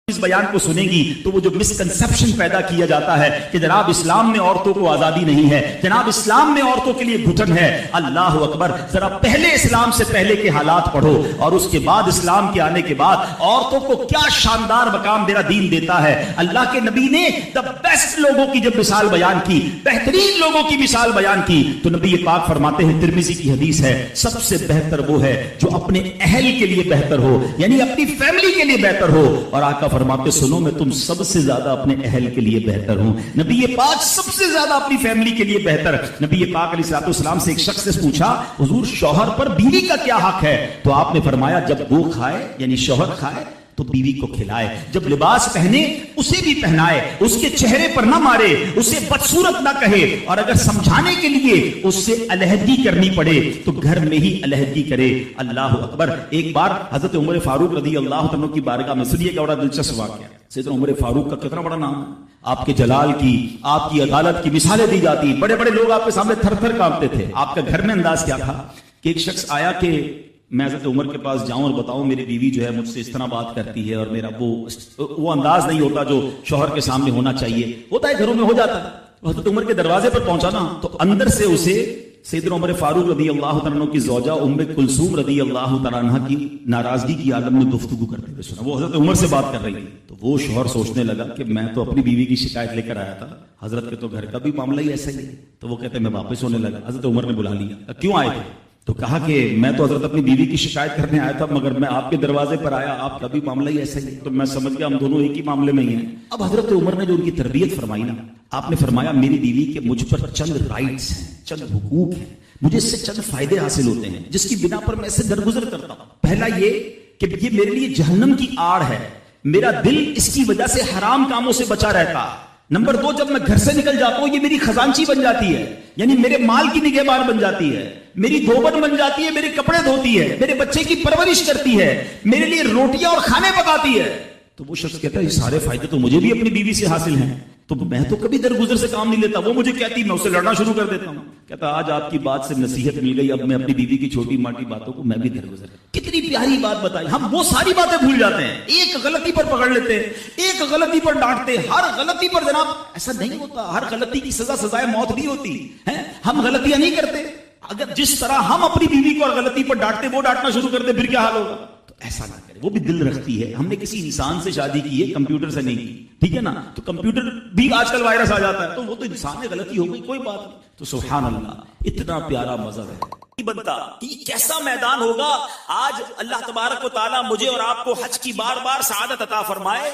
اس بیان کو سنیں گی تو وہ جو مسکنسپشن پیدا کیا جاتا ہے کہ جناب اسلام میں عورتوں کو آزادی نہیں ہے، جناب اسلام میں عورتوں کے لیے گھٹن ہے، اللہ اکبر، ذرا پہلے اسلام سے پہلے کے حالات پڑھو اور اس کے بعد اسلام کے آنے کے بعد عورتوں کو کیا شاندار مقام میرا دین دیتا ہے۔ اللہ کے نبی نے دا بیسٹ لوگوں کی جب مثال بیان کی، بہترین لوگوں کی مثال بیان کی، تو نبی پاک فرماتے ہیں، ترمذی کی حدیث ہے، سب سے بہتر وہ ہے جو اپنے اہل کے لیے بہتر ہو، یعنی اپنی فیملی کے لیے بہتر ہو، اور آقا فرماتے سنو میں تم سب سے زیادہ اپنے اہل کے لیے بہتر ہوں۔ نبی پاک سب سے زیادہ اپنی فیملی کے لیے بہتر۔ نبی پاک علیہ الصلوۃ والسلام سے ایک شخص نے پوچھا، حضور شوہر پر بیوی کا کیا حق ہے؟ تو آپ نے فرمایا جب وہ کھائے یعنی شوہر کھائے تو بیوی کو کھلائے، جب لباس پہنے اسے بھی پہنائے، اس کے چہرے پر نہ مارے، اسے بدصورت نہ کہے، اور اگر سمجھانے کے لیے اس سے علیحدگی کرنی پڑے تو گھر میں ہی علیحدگی کرے۔ اللہ اکبر۔ ایک بار حضرت عمر فاروق رضی اللہ عنہ کی بارگاہ میں، سنیے گا بڑا دلچسپ واقعہ۔ سیدنا عمر فاروق کا کتنا بڑا نام ہے، آپ کے جلال کی، آپ کی عدالت کی مثالیں دی جاتی، بڑے بڑے لوگ آپ کے سامنے تھر تھر کانپتے تھے۔ آپ کا گھر میں انداز کیا تھا کہ ایک شخص آیا کہ میں حضرت عمر کے پاس جاؤں اور بتاؤں میری بیوی جو ہے مجھ سے اس طرح بات کرتی ہے، اور میرا وہ انداز نہیں ہوتا جو شوہر کے سامنے ہونا چاہیے، ہوتا ہے گھروں میں ہو جاتا ہے۔ حضرت عمر کے دروازے پر پہنچا نا تو اندر سے اسے سیدنا عمر فاروق رضی اللہ عنہ کی زوجہ ام کلثوم رضی اللہ تعالیٰ عنہ کی ناراضگی کی عالم میں گفتگو کرتے ہوئے سنا۔ وہ حضرت عمر سے بات کر رہی تھی تو وہ شوہر سوچنے لگا کہ میں تو اپنی بیوی کی شکایت لے کر آیا تھا، حضرت کے تو گھر کا بھی معاملہ ہی ایسا ہی ہے۔ تو وہ کہتے ہیں میں واپس ہونے لگا۔ حضرت عمر نے بلا لیا، کیوں آئے تھے؟ تو کہا کہ میں تو حضرت اپنی بیوی کی شکایت کرنے آیا تھا، مگر میں آپ کے دروازے پر آیا، آپ کا بھی معاملہ ہی ایسا ہی ہے، تو میں سمجھ گیا ہم دونوں ایک ہی معاملے میں ہی ہیں۔ اب حضرت عمر نے جو ان کی تربیت فرمائی نا، آپ نے فرمایا میری بیوی کے مجھ پر چند رائٹس ہیں، چند حقوق ہیں، مجھے اس سے چند فائدے حاصل ہوتے ہیں جس کی بنا پر میں اس سے درگزر کرتا ہوں۔ پہلا یہ کہ یہ میرے لیے جہنم کی آڑ ہے، میرا دل اس کی وجہ سے حرام کاموں سے بچا رہتا۔ نمبر دو، جب میں گھر سے نکل جاتا ہوں یہ میری خزانچی بن جاتی ہے، یعنی میرے مال کی نگہبان بن جاتی ہے، میری دھوبن بن جاتی ہے، میرے کپڑے دھوتی ہے، میرے بچے کی پرورش کرتی ہے، میرے لیے روٹیاں اور کھانے پکاتی ہے۔ تو وہ شخص کہتا ہے یہ سارے فائدے تو مجھے بھی اپنی بیوی سے حاصل ہیں، تو میں تو کبھی درگزر سے کام نہیں لیتا، وہ مجھے کہتی میں اسے لڑنا شروع کر دیتا ہوں۔ کہتا آج آپ کی بات سے نصیحت مل گئی، اب میں اپنی بیوی کی چھوٹی موٹی باتوں کو میں بھی درگزر۔ کتنی پیاری بات بتائی، ہم وہ ساری باتیں بھول جاتے ہیں، ایک غلطی پر پکڑ لیتے ہیں، ایک غلطی پر ڈانٹتے، ہر غلطی پر جناب ایسا نہیں ہوتا، ہر غلطی کی سزا سزائے موت نہیں ہوتی ہے، ہم غلطیاں نہیں کرتے۔ اگر جس طرح ہم اپنی بیوی کو اور غلطی پر ڈانٹتے وہ ڈانٹنا شروع کرتے پھر کیا حال ہوگا؟ تو ایسا نہ کرے، وہ بھی دل رکھتی ہے، ہم نے کسی انسان سے شادی کی ہے، کمپیوٹر سے نہیں کی، ٹھیک ہے نا؟ تو کمپیوٹر بھی آج کل وائرس آ جاتا ہے، تو وہ تو انسان نے غلطی ہو گئی، کوئی بات نہیں۔ تو سبحان اللہ، اتنا پیارا مذہب ہے بنتا کہ کیسا میدان ہوگا۔ آج اللہ تبارک و تعالیٰ مجھے اور آپ کو حج کی بار بار سعادت عطا فرمائے،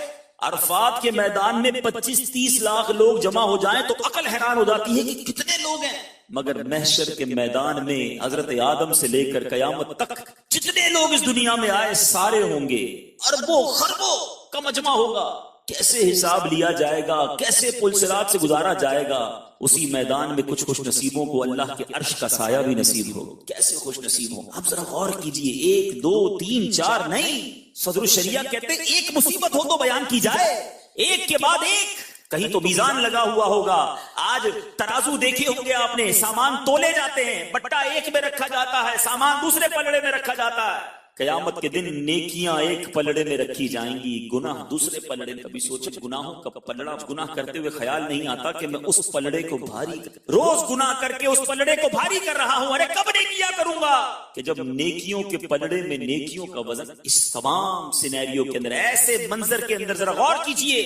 عرفات کے میدان میں 25-30 لاکھ لوگ جمع ہو جائیں تو عقل حیران ہو جاتی ہے کہ کتنے لوگ ہیں، مگر محشر کے میدان میں حضرت آدم سے لے کر قیامت تک جتنے لوگ اس دنیا میں آئے سارے ہوں گے، اربوں خربوں کا مجمع ہوگا۔ کیسے حساب لیا جائے گا، کیسے پل صراط سے گزارا جائے گا، اسی میدان میں کچھ خوش نصیبوں کو اللہ کے عرش کا سایہ بھی نصیب ہو۔ کیسے خوش نصیب ہوں، آپ ذرا غور کیجئے، 1 2 3 4 نہیں، صدر الشریعہ کہتے ہیں ایک مصیبت ہو تو بیان کی جائے، ایک کے بعد ایک۔ کہیں تو میزان لگا ہوا ہوگا، آج ترازو دیکھے ہوں گے آپ نے، سامان تولے جاتے ہیں، بٹا ایک میں رکھا جاتا ہے، سامان دوسرے پلڑے میں رکھا جاتا ہے۔ قیامت کے دن نیکیاں ایک پلڑے میں رکھی جائیں گی، گناہ دوسرے پلڑے میں۔ کبھی سوچے گناہوں کا پلڑا، گناہ کرتے ہوئے خیال نہیں آتا کہ میں اس پلڑے کو بھاری روز گناہ کر کے اس پلڑے کو بھاری کر رہا ہوں، ارے کب نیکیاں کروں گا؟ کہ جب نیکیوں کے پلڑے میں نیکیوں کا وزن، اس تمام سینیریو کے اندر، ایسے منظر کے اندر ذرا غور کیجئے،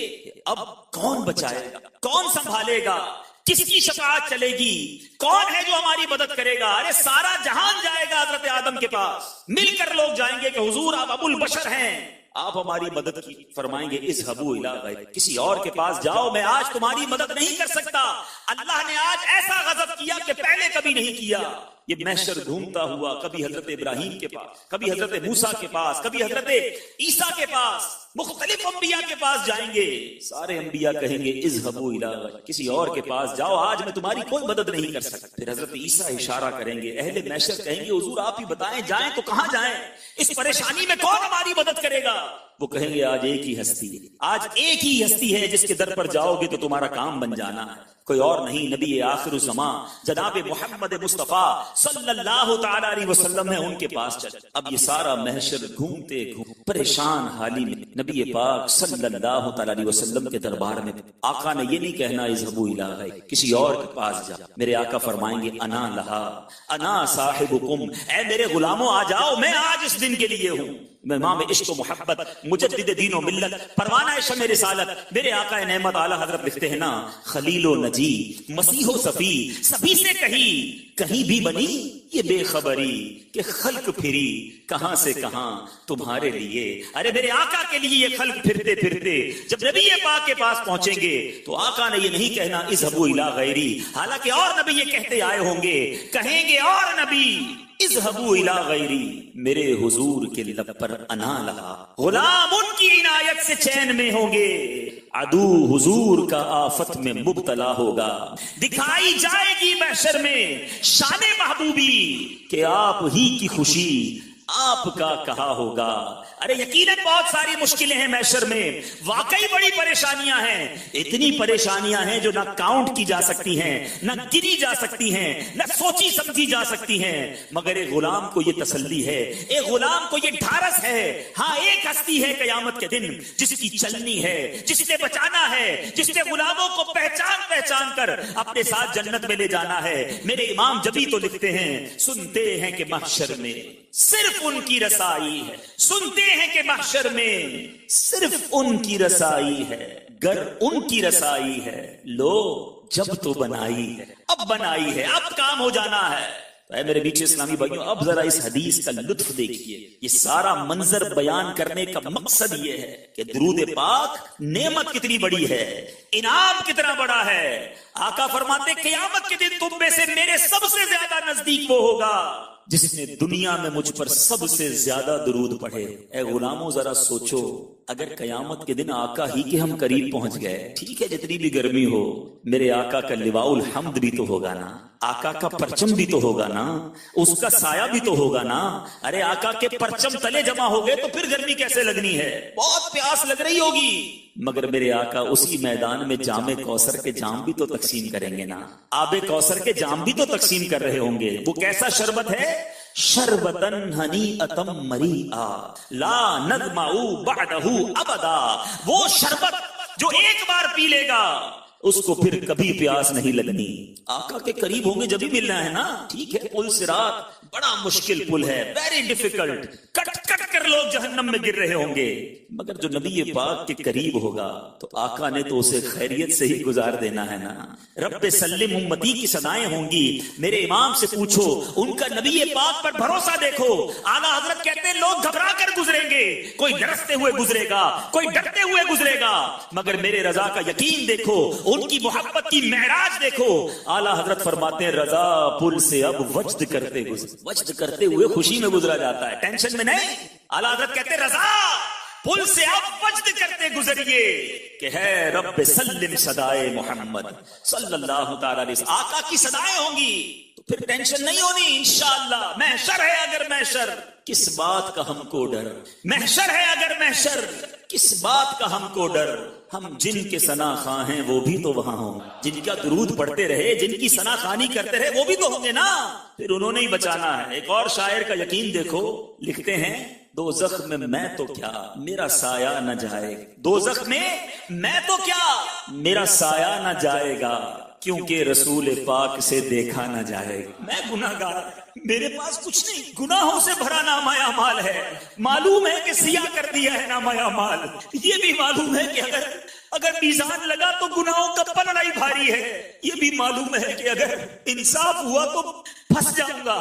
اب کون بچائے گا، کون سنبھالے گا، کس کی شفاعت چلے گی، کون ہے جو ہماری مدد کرے گا؟ ارے سارا جہان جائے گا حضرت آدم کے پاس، مل کر لوگ جائیں گے کہ حضور آپ ابو البشر ہیں، آپ ہماری مدد کی فرمائیں گے اذهبوا الی غیر، کسی اور کے پاس جاؤ، میں آج تمہاری مدد نہیں کر سکتا۔ اللہ نے آج ایسا غضب کیا کہ پہلے کبھی نہیں کیا۔ یہ محشر گھومتا ہوا کبھی حضرت ابراہیم کے پاس، کبھی حضرت موسیٰ کے پاس، کبھی حضرت عیسیٰ کے پاس، مختلف انبیاء کے پاس جائیں گے، سارے انبیاء کہیں گے اذهبوا الی غیر، کسی اور کے پاس جاؤ، آج میں تمہاری کوئی مدد نہیں کر سکتا۔ پھر حضرت عیسیٰ اشارہ کریں گے، اہل محشر کہیں گے حضور آپ ہی بتائیں جائیں تو کہاں جائیں، اس پریشانی میں کون ہماری مدد کرے گا؟ وہ کہیں گے آج ایک ہی ہستی ہے، آج ایک ہی ہستی ہے جس کے در پر جاؤ گے تو تمہارا کام بن جانا ہے، کوئی اور نہیں، نبی آخر الزمان جناب محمد مصطفیٰ صلی اللہ تعالی علیہ وسلم ہے، ان کے پاس چل۔ اب یہ سارا محشر گھومتے پریشان حالی میں نبی پاک صلی اللہ تعالی علیہ وسلم کے دربار میں، آقا نے یہ نہیں کہنا اذهبوا الی غیری، کسی اور کے پاس جا، میرے آقا فرمائیں گے انا لہا انا صاحبکم، اے میرے غلاموں آ جاؤ، میں آج اس دن کے لیے ہوں۔ امام عشق و محبت، مجدد دین و ملت، پروانہ شمع رسالت، میرے آقا نعمت اعلیٰ حضرت لکھتے ہیں نا، خلیل و نجی مسیح و صفی، سبھی سے کہیں بھی بنی یہ بے خبری کہ خلق پھری کہاں سے کہاں تمہارے لیے۔ ارے میرے آقا کے لیے یہ خلق پھرتے پھرتے جب نبی پاک کے پاس پہنچیں گے تو آقا نے یہ نہیں کہنا اذهبوا الی غیری، حالانکہ اور نبی یہ کہتے آئے ہوں گے، کہیں گے اور نبی اذهبوا الی غیری، میرے حضور کے لب پر انا لہا، غلام ان کی عنایت سے چین میں ہوں گے، عدو حضور کا آفت میں مبتلا ہوگا، دکھائی جائے گی محشر میں شان محبوبی کہ آپ ہی کی خوشی آپ کا کہا ہوگا۔ ارے یقیناً بہت ساری مشکلیں ہیں محشر میں، واقعی بڑی پریشانیاں ہیں، اتنی پریشانیاں ہیں جو نہ کاؤنٹ کی جا سکتی ہیں، نہ گنی جا سکتی ہیں، نہ سوچی سمجھی جا سکتی ہیں، مگر ایک غلام کو یہ تسلی ہے، ایک غلام کو یہ ڈھارس ہے، ہاں ایک ہستی ہے قیامت کے دن جس کی چلنی ہے، جس نے بچانا ہے، جس نے غلاموں کو پہچان کر اپنے ساتھ جنت میں لے جانا ہے۔ میرے امام جبھی تو لکھتے ہیں، سنتے ہیں کہ محشر میں صرف ان کی رسائی ہے، سنتے ہیں کہ محشر میں صرف ان کی رسائی ہے، گر ان کی رسائی ہے، لو جب تو بنائی ہے، اب بنائی ہے، اب کام ہو جانا ہے۔ اے میرے بیچ اسلامی بھائیوں، اب ذرا اس حدیث کا لطف دیکھیے، یہ سارا منظر بیان کرنے کا مقصد یہ ہے کہ درود پاک نعمت کتنی بڑی ہے، انعام کتنا بڑا ہے۔ آقا فرماتے قیامت کے دن تم میں سے میرے سب سے زیادہ نزدیک وہ ہوگا جس نے دنیا میں مجھ پر سب سے زیادہ درود پڑھے۔ اے غلاموں ذرا سوچو، اگر قیامت کے دن آقا ہی کے ہم قریب پہنچ گئے، ٹھیک ہے جتنی بھی گرمی ہو، میرے آقا کا لواء الحمد بھی تو ہوگا نا، آقا کا پرچم بھی تو ہوگا نا، اس کا سایہ بھی تو ہوگا نا۔ ارے آقا کے پرچم تلے جمع ہو گئے تو پھر گرمی کیسے لگنی ہے، بہت پیاس لگ رہی ہوگی، مگر میرے آقا اسی میدان میں جام کوثر کے جام بھی تو تقسیم کریں گے نا، آب کوثر کے جام بھی تو تقسیم کر رہے ہوں گے۔ وہ کیسا شربت ہے، شربتن ہنیئتم مریئا لا نظمع بعدہ ابدا، وہ شربت جو ایک بار پی لے گا اس کو پھر کبھی پیاس نہیں لگنی۔ آقا کے قریب ہوں گے جب ہی ملنا ہے نا، ٹھیک ہے پل صراط بڑا مشکل پل ہے، ویری ڈیفیکلٹ، کٹ کر لوگ جہنم میں گر رہے ہوں گے، مگر جو نبی پاک کے قریب ہوگا تو آقا نے تو اسے خیریت سے ہی گزار دینا ہے نا۔ رب سلم امتی کی صدائیں ہوں گی، میرے امام سے پوچھو، ان کا نبی پاک پر بھروسہ دیکھو۔ اعلیٰ حضرت کہتے ہیں لوگ گھبرا کر گزریں گے، کوئی لرزتے ہوئے گزرے گا، کوئی ڈرتے ہوئے گزرے گا، مگر میرے رضا کا یقین دیکھو، ان کی محبت کی معراج دیکھو۔ اعلیٰ حضرت فرماتے ہیں رضا پل سے اب وجد کرتے ہوئے خوشی میں گزرا جاتا ہے، ٹینشن میں نہیں۔ اعلیٰ حضرت کہتے ہیں رضا پل سے اب وجد کرتے گزریے کہ ہے رب سلم صدائے محمد صلی اللہ تعالی علیہ وسلم، آقا کی صدائیں ہوں گی تو پھر ٹینشن نہیں ہونی انشاءاللہ۔ محشر ہے اگر محشر، کس بات کا ہم کو ڈر، محشر ہے اگر محشر، کس بات کا ہم کو ڈر۔ ہم جن کے ثنا خواں ہیں وہ بھی تو وہاں ہوں، جن کا درود پڑھتے رہے، جن کی ثنا خوانی کرتے رہے وہ بھی تو ہوں گے نا، پھر انہوں نے ہی بچانا ہے۔ ایک اور شاعر کا یقین دیکھو، لکھتے ہیں دوزخ میں میں تو کیا میرا سایہ نہ جائے، دوزخ میں میں تو کیا میرا سایہ نہ جائے گا، کیونکہ رسول پاک سے دیکھا نہ جائے گا۔ میں گناہگار، میرے پاس کچھ نہیں، گناہوں سے بھرا نامہ اعمال ہے، معلوم ہے کہ سیاہ کر دیا ہے نامہ اعمال، یہ بھی معلوم ہے کہ اگر میزان لگا تو گناہوں کا پلڑا ہی بھاری ہے، یہ بھی معلوم ہے کہ اگر انصاف ہوا تو پھنس جاؤں گا۔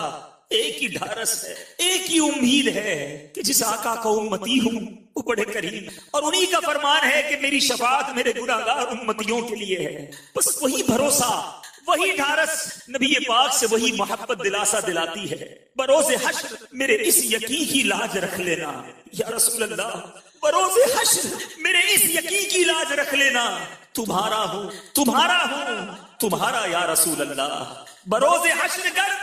ایک ہی ڈھارس ہے، ایک ہی امید ہے کہ جس آقا کا امتی ہوں وہ بڑے کریم، اور انہی کا فرمان ہے کہ میری شفاعت میرے گناہگار امتیوں کے لیے ہے۔ بس وہی بھروسہ، وہی ڈھارس نبی پاک سے، وہی محبت دلاسا دلاتی ہے۔ بروز حشر میرے اس یقین کی لاج رکھ لینا یا رسول اللہ، بروز حشر میرے اس یقین کی لاج رکھ لینا، تمہارا ہوں تمہارا ہوں تمہارا یا رسول اللہ۔ بروز حشر گر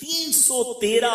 313